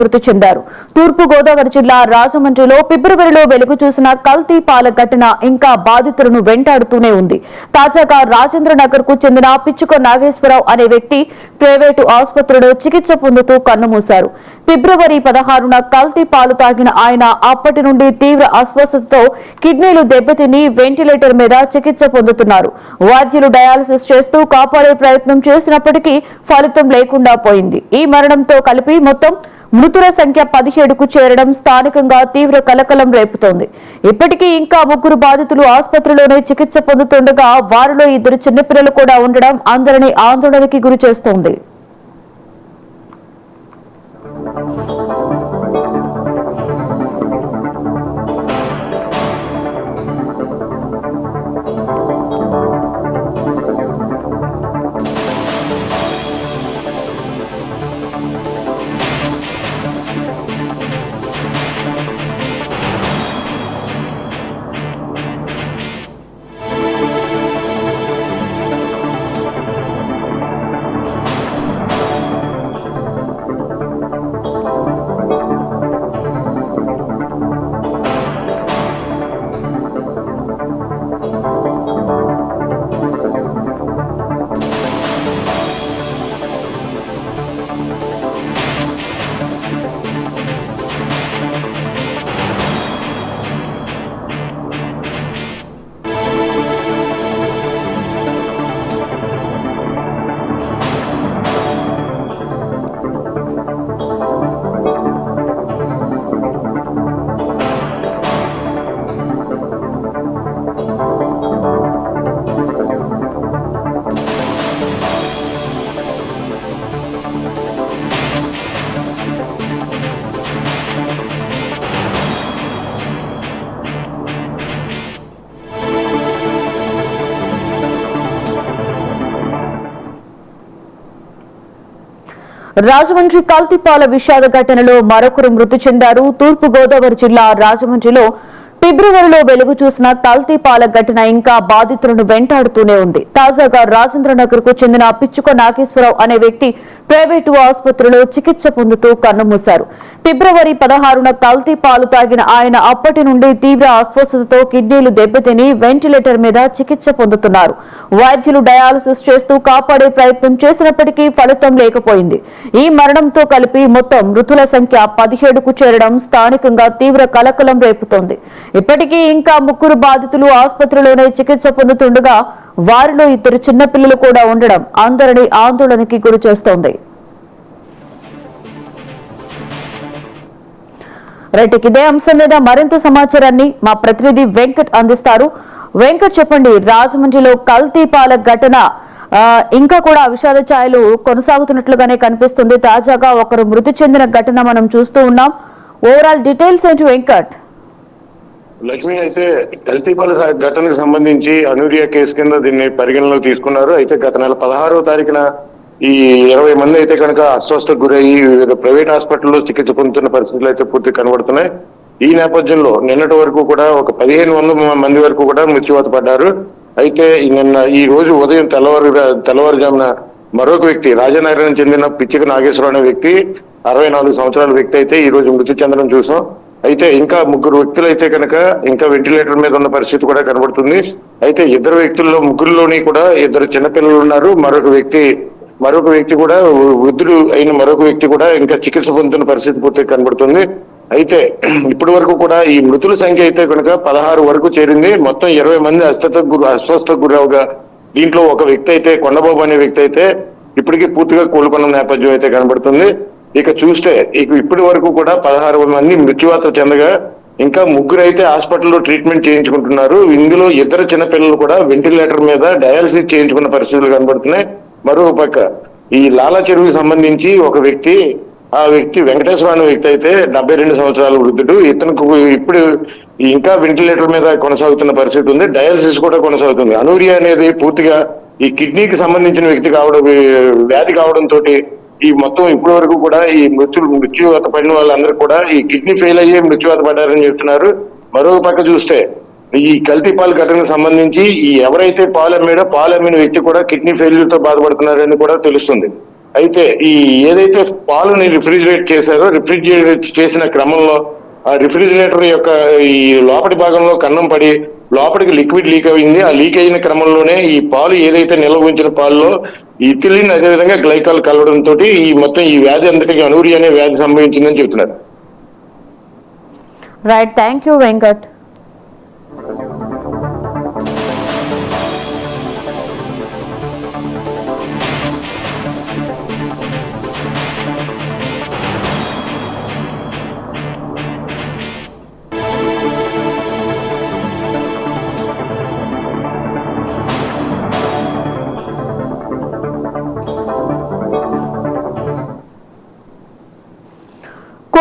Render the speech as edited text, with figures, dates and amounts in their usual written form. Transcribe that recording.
మృతి చెందారు. తూర్పు గోదావరి జిల్లా రాజమండ్రిలో ఫిబ్రవరిలో వెలుగు చూసిన కల్తీ పాల ఘటన ఇంకా బాధితులను వెంటాడుతూనే ఉంది. తాజాగా రాజేంద్రనగర్ కు చెందిన పిచ్చుక నాగేశ్వరరావు అనే వ్యక్తి ప్రైవేటు ఆసుపత్రిలో చికిత్స పొందుతూ కన్నుమూశారు. ఫిబ్రవరి 16న కల్తీ పాలు తాగిన ఆయన అప్పటి నుండి తీవ్ర అస్వస్థతతో కిడ్నీలు దెబ్బతిని వెంటిలేటర్ మీద చికిత్స పొందుతున్నారు. వైద్యులు డయాలసిస్ చేస్తూ కాపాడే ప్రయత్నం చేసినప్పటికీ ఫలితం లేకుండా పోయింది. ఈ మరణంతో కలిపి మొత్తం మృతుల సంఖ్య 17కు చేరడం స్థానికంగా తీవ్ర కలకలం రేపుతోంది. ఇప్పటికీ ఇంకా 3 బాధితులు ఆసుపత్రిలోనే చికిత్స పొందుతుండగా వారిలో 2 చిన్నపిల్లలు కూడా ఉండడం అందరినీ ఆందోళనకి గురి చేస్తోంది. రాజమండ్రి కల్తీపాల విషాద ఘటనలో మరొకరు మృతి చెందారు. తూర్పు గోదావరి జిల్లా రాజమండ్రిలో ఫిబ్రవరిలో వెలుగు చూసిన కల్తీపాల ఘటన ఇంకా బాధితులను వెంటాడుతూనే ఉంది. తాజాగా రాజేంద్రనగర్ కు చెందిన పిచ్చుక నాగేశ్వరరావు అనే వ్యక్తి ప్రైవేటు ఆసుపత్రిలో చికిత్స పొందుతూ కన్నుమూశారు. ఫిబ్రవరి 16న కల్తీ పాలు తాగిన ఆయన అప్పటి నుండి తీవ్ర అస్వస్థతతో కిడ్నీలు దెబ్బతిని వెంటిలేటర్ మీద చికిత్స పొందుతున్నారు. వైద్యులు డయాలసిస్ చేస్తూ కాపాడే ప్రయత్నం చేసినప్పటికీ ఫలితం లేకపోయింది. ఈ మరణంతో కలిపి మొత్తం మృతుల సంఖ్య 17కు చేరడం స్థానికంగా తీవ్ర కలకలం రేపుతోంది. ఇప్పటికీ ఇంకా 3 బాధితులు ఆసుపత్రిలోనే చికిత్స పొందుతుండగా వారిలో 2 చిన్నపిల్లలు కూడా ఉండడం అందరినీ ఆందోళనకి గురి చేస్తోంది. రైట్, ఇదే అంశం మీద మరింత సమాచారాన్ని మా ప్రతినిధి వెంకట్ అందిస్తారు. వెంకట్, చెప్పండి, రాజమండ్రిలో కల్తీ పాల ఘటన ఇంకా కూడా విషాద ఛాయలు కొనసాగుతున్నట్లుగానే కనిపిస్తుంది. తాజాగా ఒకరు మృతి చెందిన ఘటన మనం చూస్తూ ఉన్నాం. ఓవరాల్ డీటెయిల్స్ ఏంటి వెంకట్? లక్ష్మి, అయితే కల్తీపాల ఘటనకు సంబంధించి అనూరియా కేసు కింద దీన్ని పరిగణలోకి తీసుకున్నారు. అయితే గత నెల 16వ తారీఖున ఈ 20 మంది అయితే కనుక అస్వస్థకు గురయ్యి వివిధ ప్రైవేట్ హాస్పిటల్లో చికిత్స పొందుతున్న పరిస్థితులు అయితే పూర్తి కనబడుతున్నాయి. ఈ నేపథ్యంలో నిన్నటి వరకు కూడా ఒక 1500 మంది వరకు కూడా మృత్యువాత పడ్డారు. అయితే ఈ రోజు ఉదయం తెల్లవారుజామున మరొక వ్యక్తి రాజనగరం చెందిన పిచ్చిక నాగేశ్వరరావు అనే వ్యక్తి 64 సంవత్సరాల వ్యక్తి అయితే ఈ రోజు మృతి చెందడం చూసాం. అయితే ఇంకా 3 వ్యక్తులు అయితే కనుక ఇంకా వెంటిలేటర్ మీద ఉన్న పరిస్థితి కూడా కనబడుతుంది. అయితే 2 వ్యక్తుల్లో 3లోని కూడా 2 చిన్నపిల్లలు ఉన్నారు. మరొక వ్యక్తి కూడా వృద్ధుడు అయిన మరొక వ్యక్తి కూడా ఇంకా చికిత్స పొందుతున్న పరిస్థితి పూర్తి కనబడుతుంది. అయితే ఇప్పటి వరకు కూడా ఈ మృతుల సంఖ్య అయితే కనుక 16 వరకు చేరింది. మొత్తం 20 మంది అస్వస్థకు గురవగా దీంట్లో ఒక వ్యక్తి అయితే కొండబాబు అనే వ్యక్తి అయితే ఇప్పటికీ పూర్తిగా కోలుకున్న నేపథ్యం అయితే కనబడుతుంది. ఇక చూస్తే ఇప్పటి వరకు కూడా 16 మంది మృత్యువాత చెందగా ఇంకా 3 అయితే హాస్పిటల్లో ట్రీట్మెంట్ చేయించుకుంటున్నారు. ఇందులో 2 చిన్నపిల్లలు కూడా వెంటిలేటర్ మీద డయాలసిస్ చేయించుకున్న పరిస్థితులు కనబడుతున్నాయి. మరొక పక్క ఈ లాలా చెరువుకి సంబంధించి ఒక వ్యక్తి, ఆ వ్యక్తి వెంకటేశ్వర అనే వ్యక్తి అయితే 72 సంవత్సరాల వృద్ధుడు. ఇతనికి ఇప్పుడు ఇంకా వెంటిలేటర్ మీద కొనసాగుతున్న పరిస్థితి ఉంది. డయాలసిస్ కూడా కొనసాగుతుంది. అనూరియా అనేది పూర్తిగా ఈ కిడ్నీకి సంబంధించిన వ్యాధి కావడంతో ఈ మొత్తం ఇప్పటి వరకు కూడా ఈ మృత్యువాత పడిన వాళ్ళందరూ కూడా ఈ కిడ్నీ ఫెయిల్ అయ్యే మృత్యువాత పడ్డారని చెప్తున్నారు. మరొక పక్క చూస్తే ఈ కల్తీ పాలు ఘటనకు సంబంధించి ఈ ఎవరైతే పాలు అమ్మిన వ్యక్తి కూడా కిడ్నీ ఫెయిల్యూర్ తో బాధపడుతున్నారని కూడా తెలుస్తుంది. అయితే ఈ ఏదైతే పాలుని రిఫ్రిజిరేట్ చేశారో, రిఫ్రిజిరేట్ చేసిన క్రమంలో ఆ రిఫ్రిజిరేటర్ యొక్క ఈ లోపటి భాగంలో కన్నం పడి లోపలికి లిక్విడ్ లీక్ అయింది. ఆ లీక్ అయిన క్రమంలోనే ఈ పాలు ఏదైతే నిల్వ ఉంచిన పాలలో ఇథిలిన్ అదేవిధంగా గ్లైకాల్ కలవడంతో ఈ మొత్తం ఈ వ్యాధి అంతటికి అనూరియా అనే వ్యాధి సంభవించిందని చెబుతున్నారు. Right, thank you Venkat.